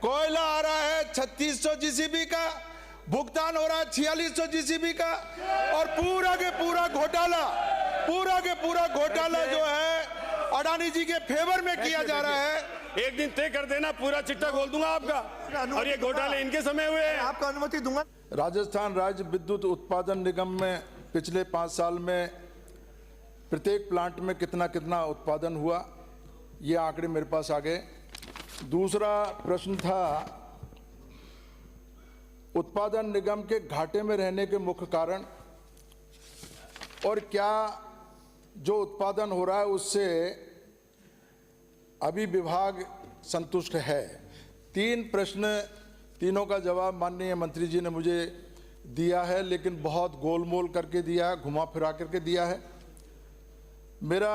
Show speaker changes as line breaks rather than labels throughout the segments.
कोयला आ रहा है 3600 जीसीबी का, भुगतान हो रहा है 4600 जीसीबी का, और पूरा के पूरा घोटाला जो है अडानी जी के फेवर में किया जा रहा है।
एक दिन तय कर देना, पूरा चिट्ठा खोल दूंगा आपका, और ये घोटाले इनके समय हुए हैं।
आपको अनुमति दूंगा।
राजस्थान राज्य विद्युत उत्पादन निगम में पिछले 5 साल में प्रत्येक प्लांट में कितना कितना उत्पादन हुआ, ये आंकड़े मेरे पास आ गए। दूसरा प्रश्न था उत्पादन निगम के घाटे में रहने के मुख्य कारण, और क्या जो उत्पादन हो रहा है उससे अभी विभाग संतुष्ट है। 3 प्रश्न, तीनों का जवाब माननीय मंत्री जी ने मुझे दिया है, लेकिन बहुत गोलमोल करके दिया है, घुमा फिरा करके दिया है। मेरा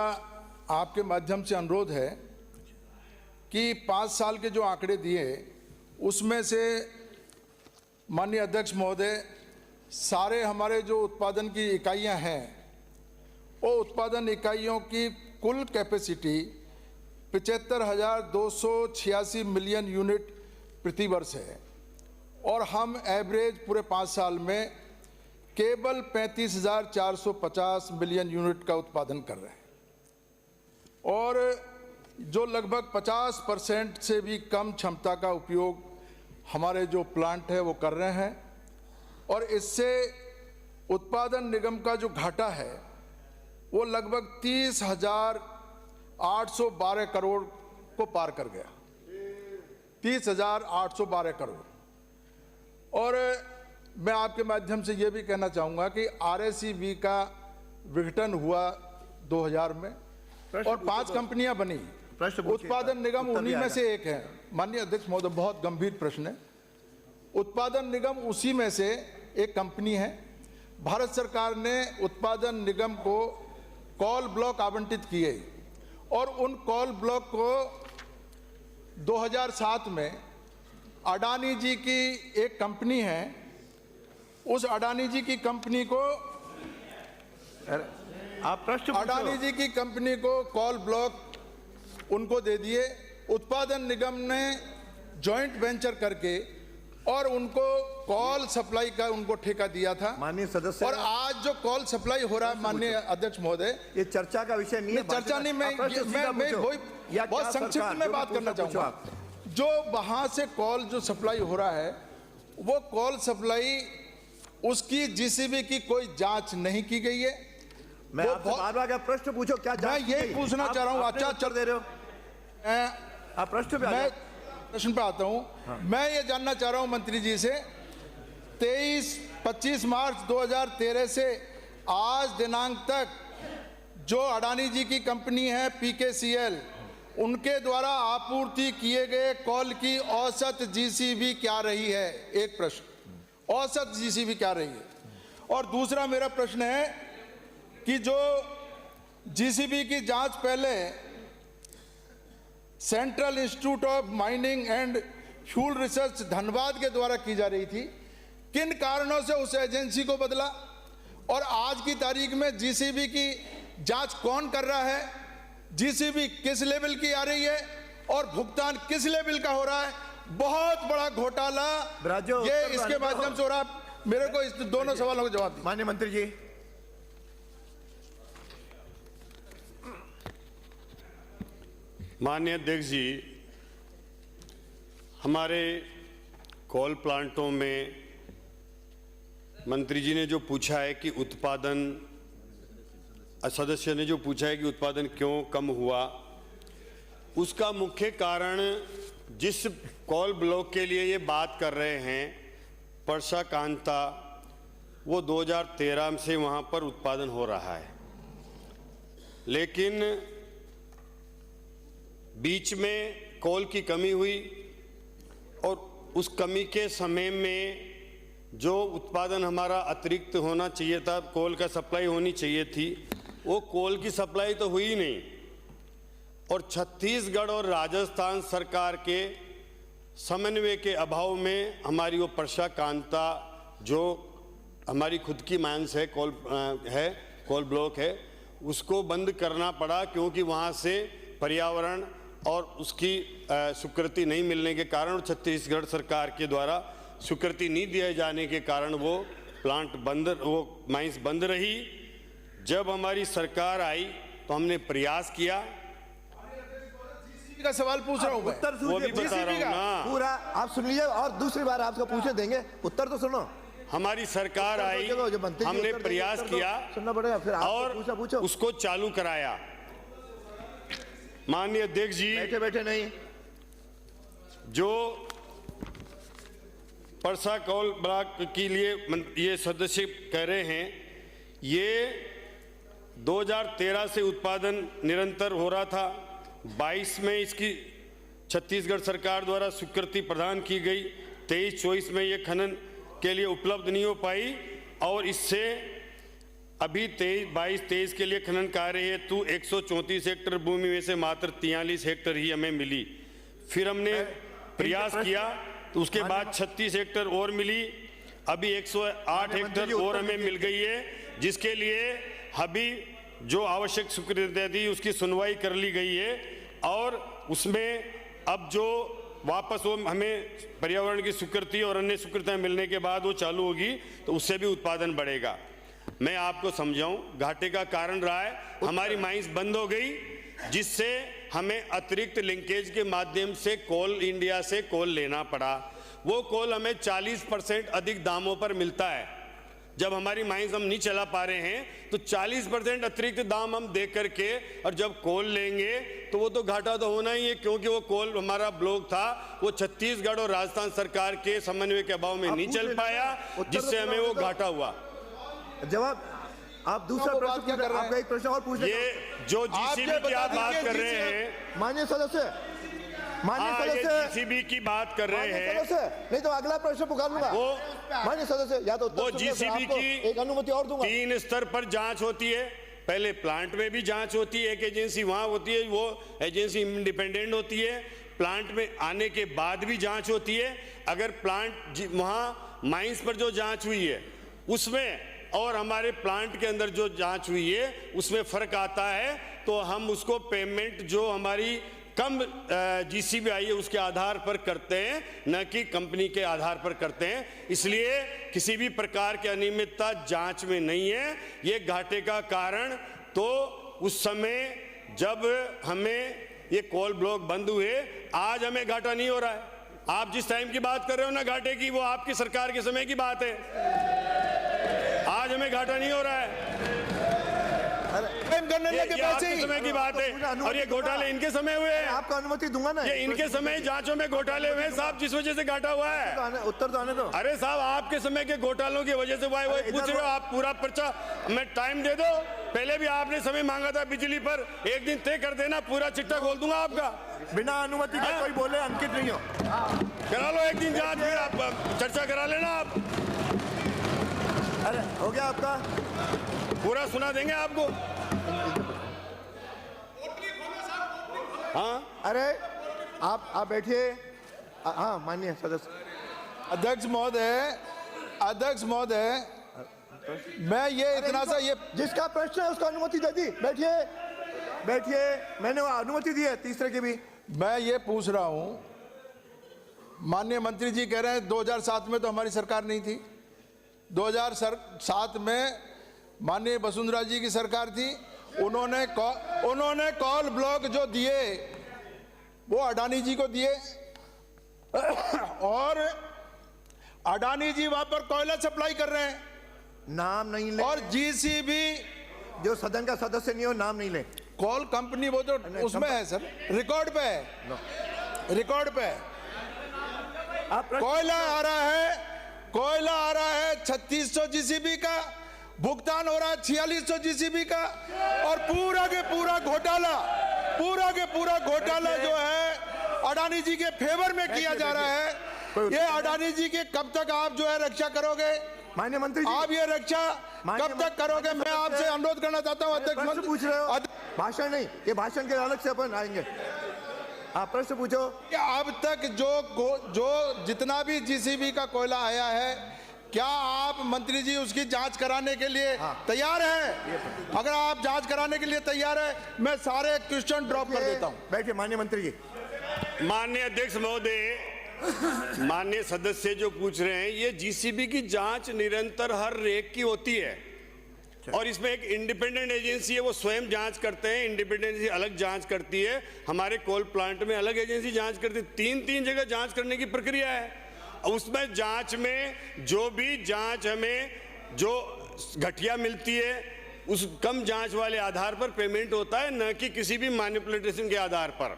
आपके माध्यम से अनुरोध है कि 5 साल के जो आंकड़े दिए उसमें से माननीय अध्यक्ष महोदय, सारे हमारे जो उत्पादन की इकाइयां हैं वो उत्पादन इकाइयों की कुल कैपेसिटी 75,286 मिलियन यूनिट प्रति वर्ष है, और हम एवरेज पूरे 5 साल में केवल 35,450 मिलियन यूनिट का उत्पादन कर रहे हैं, और जो लगभग 50% से भी कम क्षमता का उपयोग हमारे जो प्लांट है वो कर रहे हैं, और इससे उत्पादन निगम का जो घाटा है वो लगभग 30,812 करोड़ को पार कर गया, 30,812 करोड़। और मैं आपके माध्यम से ये भी कहना चाहूँगा कि RSEB का विघटन हुआ 2000 में, और 5 कंपनियां बनी। उत्पादन निगम उन्हीं में से एक है। माननीय अध्यक्ष महोदय, बहुत गंभीर प्रश्न है। उत्पादन निगम उसी में से एक कंपनी है। भारत सरकार ने उत्पादन निगम को कॉल ब्लॉक आवंटित किए, और उन कॉल ब्लॉक को 2007 में अडानी जी की एक कंपनी है, उस अडानी जी की कंपनी को
आप प्रश्न
अडानी जी की कंपनी को कॉल ब्लॉक उनको दे दिए। उत्पादन निगम ने जॉइंट वेंचर करके और उनको कॉल सप्लाई का उनको ठेका दिया था।
माननीय सदस्य,
और आज जो कॉल सप्लाई हो रहा है माननीय अध्यक्ष महोदय,
ये चर्चा का विषय नहीं है।
चर्चा नहीं, मैं बहुत संक्षिप्त में बात करना चाहूंगा। जो वहां से कॉल जो सप्लाई हो रहा है, वो कॉल सप्लाई उसकी जीसीबी की कोई जांच नहीं की गई है।
मैं आपसे बार-बार प्रश्न पूछो, क्या
मैं यही पूछना चाह रहा हूँ। अच्छा
चल दे रहे हो आप प्रश्न पे।
मैं प्रश्न पे आता हूँ। मैं ये जानना चाह रहा हूँ मंत्री जी से, 25 मार्च 2013 से आज दिनांक तक जो अडानी जी की कंपनी है PKCL, उनके द्वारा आपूर्ति किए गए कॉल की औसत जीसीबी क्या रही है? एक प्रश्न, औसत जीसीबी क्या रही है? और दूसरा मेरा प्रश्न है कि जो जीसीबी की जांच पहले central institute of mining and fuel research Dhanbad के द्वारा की जा रही थी, किन कारणों से उस एजेंसी को बदला, और आज की तारीख में जीसीबी की जांच कौन कर रहा है? जीसीबी किस लेवल की आ रही है और भुगतान किस लेवल का हो रहा है? बहुत बड़ा घोटाला ये इसके माध्यम से हो रहा है। मेरे को इस दोनों सवालों का जवाब दीजिए।
माननीय मंत्री जी।
माननीय अध्यक्ष जी, हमारे कोल प्लांटों में मंत्री जी ने जो पूछा है कि उत्पादन, सदस्य ने जो पूछा है कि उत्पादन क्यों कम हुआ, उसका मुख्य कारण जिस कोल ब्लॉक के लिए ये बात कर रहे हैं, परसा कांता, वो 2013 से वहाँ पर उत्पादन हो रहा है, लेकिन बीच में कोल की कमी हुई, और उस कमी के समय में जो उत्पादन हमारा अतिरिक्त होना चाहिए था, कोल का सप्लाई होनी चाहिए थी, वो कोल की सप्लाई तो हुई नहीं। और छत्तीसगढ़ और राजस्थान सरकार के समन्वय के अभाव में हमारी वो परसा कांता जो हमारी खुद की माइंस है, कोल ब्लॉक है, उसको बंद करना पड़ा, क्योंकि वहाँ से पर्यावरण और उसकी स्वीकृति नहीं मिलने के कारण और छत्तीसगढ़ सरकार के द्वारा स्वीकृति नहीं दिए जाने के कारण वो प्लांट वो माइंस बंद रही। जब हमारी सरकार आई तो हमने प्रयास किया।
का सवाल पूछ रहा हूं मैं।
उत्तर
वो भी
सुनिए
बता रहा हूं ना।
पूरा आप सुन लीजिए और दूसरी बार आपको पूछने देंगे, उत्तर तो सुनो।
हमारी सरकार आई,
जो बनते जी
हमने
उत्तर
प्रयास
देंगे, उत्तर
किया
तो सुनना पड़ेगा, फिर आप
और
पूछो।
उसको चालू कराया। माननीय अध्यक्ष जी,
बैठे बैठे नहीं,
जो परसा कौल ब्लॉक के लिए ये सदस्य कह रहे हैं, ये 2013 से उत्पादन निरंतर हो रहा था। 22 में इसकी छत्तीसगढ़ सरकार द्वारा स्वीकृति प्रदान की गई। 23-24 में ये खनन के लिए उपलब्ध नहीं हो पाई और इससे अभी 22-23 के लिए खनन कार्य हेतु 134 हेक्टेयर भूमि में से मात्र 43 हेक्टेयर ही हमें मिली। फिर हमने प्रयास किया तो उसके बाद 36 हेक्टेयर और मिली। अभी 108 हेक्टेयर और हमें मिल गई है, जिसके लिए अभी जो आवश्यक स्वीकृति थी उसकी सुनवाई कर ली गई है और उसमें अब जो वापस वो हमें पर्यावरण की स्वीकृति और अन्य स्वीकृतियां मिलने के बाद वो चालू होगी तो उससे भी उत्पादन बढ़ेगा। मैं आपको समझाऊं, घाटे का कारण रहा है हमारी माइंस बंद हो गई, जिससे हमें अतिरिक्त लिंकेज के माध्यम से कोल इंडिया से कोल लेना पड़ा। वो कोल हमें 40% अधिक दामों पर मिलता है। जब हमारी माइंस हम नहीं चला पा रहे हैं तो 40% अतिरिक्त दाम हम दे करके और जब कोल लेंगे तो वो तो घाटा तो होना ही है, क्योंकि वो कोल हमारा ब्लॉक था वो छत्तीसगढ़ और राजस्थान सरकार के समन्वय के अभाव में नहीं चल पाया, जिससे हमें वो घाटा हुआ।
जवाब आप दूसरा प्रश्न क्या कर रहे हैं? आपका एक प्रश्न और पूछ
ये जो जीसीबी की आप बात कर रहे हैं,
माननीय सदस्य,
जीसीबी की बात कर रहे हैं,
नहीं तो अगला प्रश्न पुकार लूंगा।
वो
माननीय सदस्य या तो
वो जीसीबी की
एक अनुमति और दूंगा।
3 स्तर पर जांच होती है। पहले प्लांट में भी जांच होती है, एक एजेंसी वहां होती है, वो एजेंसी इंडिपेंडेंट होती है। प्लांट में आने के बाद भी जांच होती है। अगर प्लांट वहां माइंस पर जो जांच हुई है उसमें और हमारे प्लांट के अंदर जो जांच हुई है उसमें फर्क आता है तो हम उसको पेमेंट जो हमारी कम जीसीबी आई है उसके आधार पर करते हैं, न कि कंपनी के आधार पर करते हैं। इसलिए किसी भी प्रकार की अनियमितता जांच में नहीं है। ये घाटे का कारण तो उस समय जब हमें ये कोल ब्लॉक बंद हुए, आज हमें घाटा नहीं हो रहा है। आप जिस टाइम की बात कर रहे हो ना घाटे की, वो आपकी सरकार के समय की बात है। आज हमें घाटा नहीं हो रहा है। ये आपके समय की बात है और ये घोटाले इनके समय हुए हैं।
आपको अनुमति दूंगा ना।
ये इनके समय जांचों में घोटाले हुए हैं साहब, जिस वजह से घाटा हुआ है।
उत्तर तो आने दो।
अरे साहब, आपके समय के घोटालों की वजह से हुआ है, वो पूछ रहे हो आप पूरा पर्चा। मैं टाइम दे दो, पहले भी आपने समय मांगा था बिजली पर, एक दिन तय कर देना, पूरा चिट्ठा खोल दूंगा आपका।
बिना अनुमति के कोई बोले अंकित नहीं हो।
करा लो एक दिन जांच, फिर आप चर्चा करा लेना आप।
अरे हो गया आपका,
पूरा सुना देंगे आपको। हाँ,
अरे आप बैठिए। हाँ माननीय सदस्य।
अध्यक्ष महोदय, मैं ये इतना सा ये
जिसका प्रश्न है उसको अनुमति दे दी। बैठिए, मैंने वो अनुमति दी है तीसरे की भी।
मैं ये पूछ रहा हूं, माननीय मंत्री जी कह रहे हैं 2007 में तो हमारी सरकार नहीं थी। 2007 में माननीय वसुंधरा जी की सरकार थी। उन्होंने कॉल ब्लॉक जो दिए वो अडानी जी को दिए और अडानी जी वहां पर कोयला सप्लाई कर रहे हैं।
नाम नहीं ले।
और जीसीबी
जो सदन का सदस्य नहीं हो नाम नहीं ले।
कॉल कंपनी वो तो उसमें है सर, रिकॉर्ड पे है, रिकॉर्ड पे है। कोयला आ रहा है 3600 जीसीबी का, भुगतान हो रहा है 4600 जीसीबी का, और पूरा के पूरा घोटाला जो है अडानी जी के फेवर में किया जा रहा है। ये अडानी जी के कब तक आप जो है रक्षा करोगे?
माननीय मंत्री जी,
आप ये रक्षा कब तक करोगे? मैं आपसे अनुरोध करना चाहता हूं अध्यक्ष
प्रश्न पूछ रहे हो, भाषण नहीं, ये भाषण के अलग से अपन आएंगे। आप प्रश्न पूछो।
अब तक जो जितना भी जीसीबी का कोयला आया है, क्या आप मंत्री जी उसकी जांच कराने के लिए तैयार हैं? अगर आप जांच कराने के लिए तैयार है, मैं सारे क्वेश्चन ड्रॉप कर देता हूं।
बैठिए माननीय मंत्री जी।
माननीय अध्यक्ष महोदय, माननीय सदस्य जो पूछ रहे हैं, ये जीसीबी की जांच निरंतर हर रेक की होती है और इसमें एक इंडिपेंडेंट एजेंसी है, वो स्वयं जांच करते हैं। इंडिपेंडेंट एजेंसी अलग जांच करती है, हमारे कोल प्लांट में अलग एजेंसी जांच करती है। तीन जगह जांच करने की प्रक्रिया है। उसमें जांच में जो भी जांच हमें जो घटिया मिलती है, उस कम जांच वाले आधार पर पेमेंट होता है, न कि किसी भी मैनिपुलेशन के आधार पर।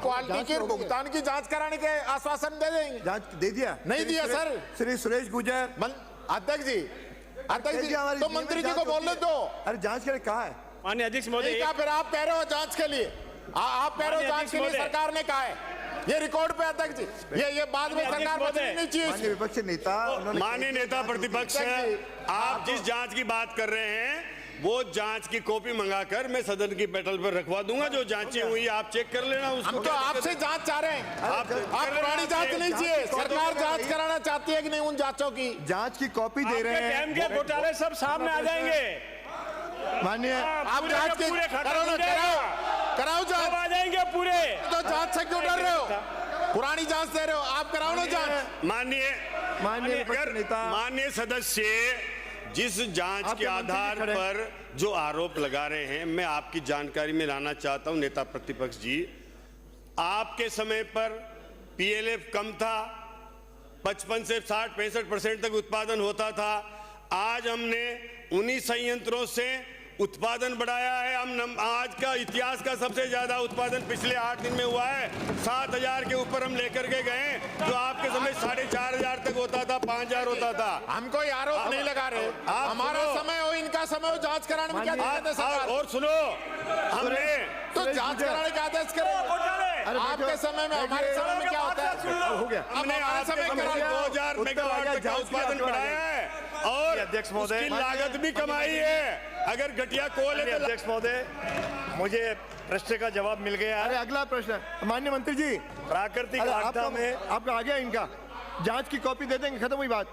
क्वालिटी के भुगतान की जांच कराने के आश्वासन दे देंगे।
जांच दे दिया?
नहीं दिया सर।
श्री सुरेश गुर्जर।
अध्यक्ष जी तो मंत्री जी को बोलने दो।
अरे जांच के लिए कहा है?
माननीय अध्यक्ष महोदय,
क्या फिर आप कह रहे हो जांच के लिए? आप कह रहे हो जांच के लिए सरकार ने कहा है, ये रिकॉर्ड पे अध्यक्ष जी। ये बाद में सरकार बदलनी नहीं चाहिए।
माननीय विपक्ष नेता,
माननीय नेता प्रतिपक्ष, आप जिस जांच की बात कर रहे हैं वो जांच की कॉपी मंगाकर मैं सदन की पैटल पर रखवा दूंगा। जो जांचें हुई आप चेक कर लेना उसको।
हम तो आपसे जांच चाह रहे हैं। आप पुरानी जांच नहीं चाहिए, सरकार जांच कराना चाहती है कि नहीं उन जांचों की?
जांच की कॉपी दे रहे हैं।
डैम के घोटाले सब सामने आ जाएंगे।
माननीय
आप जांच के कराओ जांच
आ जाएंगे पूरे।
तो जांच से क्यों डर रहे हो? पुरानी जांच दे रहे हो, आप कराओ ना जांच।
माननीय विपक्ष नेता,
माननीय सदस्य, जिस जांच के आधार पर जो आरोप लगा रहे हैं, मैं आपकी जानकारी में लाना चाहता हूं नेता प्रतिपक्ष जी। आपके समय पर पीएलएफ कम था, 55 से 60-65% तक उत्पादन होता था। आज हमने उन्हीं संयंत्रों से उत्पादन बढ़ाया है। हम आज का इतिहास का सबसे ज्यादा उत्पादन पिछले 8 दिन में हुआ है। 7,000 के ऊपर हम लेकर के गए, जो आपके समय 4,500 तक होता था, 5,000 होता था।
हम कोई आरोप नहीं लगा रहे। हमारा समय हो, इनका समय हो, जांच कराने में क्या दिक्कत है सरकार?
और सुनो, हमने
तो जांच कराने का आदेश करें। आपके समय में हमारे समय में क्या होता है?
हो गया।
हमने आपके समय 2,000 मेगावाट तक का उत्पादन बढ़ाया है और
अध्यक्ष महोदय,
उसकी लागत भी कमाई है। अगर घटिया कोल है तो
अध्यक्ष महोदय, मुझे प्रश्न का जवाब मिल गया।
अरे अगला प्रश्न माननीय मंत्री जी।
प्राकृतिक आपदा में
आपका आ गया इनका। जांच की कॉपी दे देंगे, खत्म हुई बात।